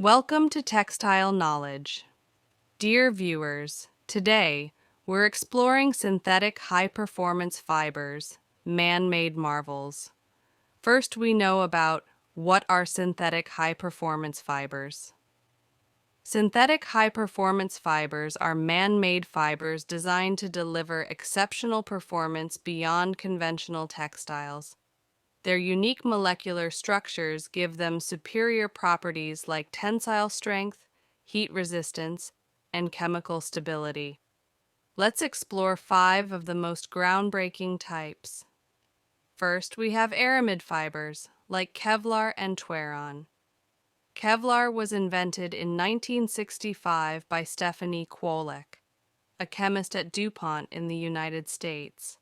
Welcome to Textile Knowledge. Dear viewers, today we're exploring synthetic high-performance fibers, man-made marvels. First, we know about what are synthetic high-performance fibers. Synthetic high-performance fibers are man-made fibers designed to deliver exceptional performance beyond conventional textiles. Their unique molecular structures give them superior properties like tensile strength, heat resistance, and chemical stability. Let's explore 5 of the most groundbreaking types. First, we have aramid fibers, like Kevlar and Twaron. Kevlar was invented in 1965 by Stephanie Kwolek, a chemist at DuPont in the United States.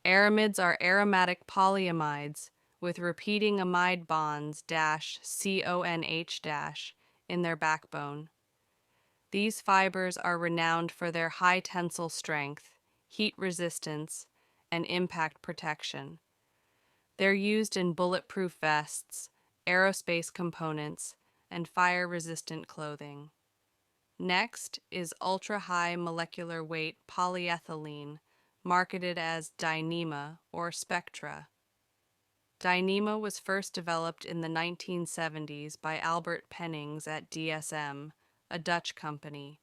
Aramids are aromatic polyimides with repeating amide bonds CONH in their backbone. These fibers are renowned for their high tensile strength, heat resistance, and impact protection. They're used in bulletproof vests, aerospace components, and fire-resistant clothing. Next is ultra-high molecular weight polyethylene, marketed as Dyneema or Spectra. Dyneema was first developed in the 1970s by Albert Pennings at DSM, a Dutch company.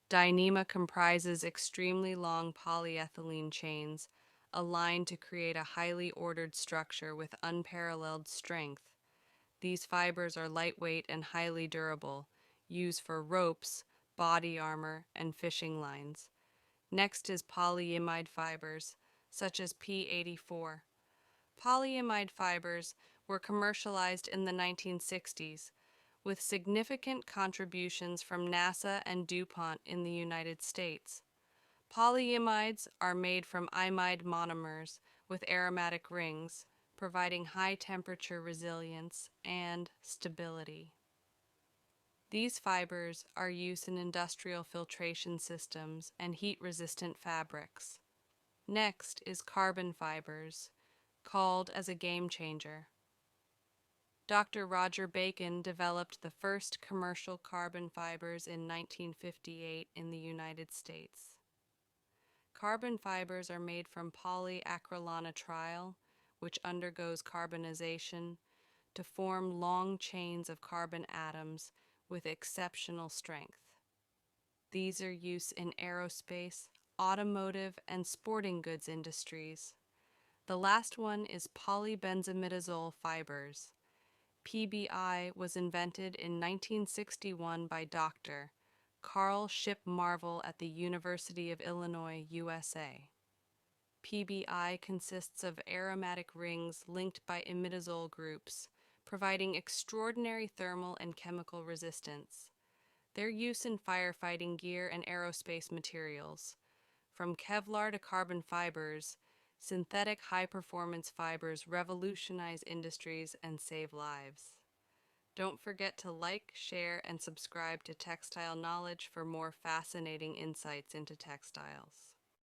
Dyneema comprises extremely long polyethylene chains aligned to create a highly ordered structure with unparalleled strength. These fibers are lightweight and highly durable, used for ropes, body armor, and fishing lines. Next is polyimide fibers, such as P84. Polyimide fibers were commercialized in the 1960s, with significant contributions from NASA and DuPont in the United States. Polyimides are made from imide monomers with aromatic rings, providing high temperature resilience and stability. These fibers are used in industrial filtration systems and heat-resistant fabrics. Next is carbon fibers, called as a game changer. Dr. Roger Bacon developed the first commercial carbon fibers in 1958 in the United States. Carbon fibers are made from polyacrylonitrile, which undergoes carbonization, to form long chains of carbon atoms with exceptional strength. These are used in aerospace, automotive, and sporting goods industries. The last one is polybenzimidazole fibers. PBI was invented in 1961 by Dr. Carl Ship Marvel at the University of Illinois, USA. PBI consists of aromatic rings linked by imidazole groups, providing extraordinary thermal and chemical resistance. Their use in firefighting gear and aerospace materials. From Kevlar to carbon fibers, synthetic high-performance fibers revolutionize industries and save lives. Don't forget to like, share, and subscribe to Textile Knowledge for more fascinating insights into textiles.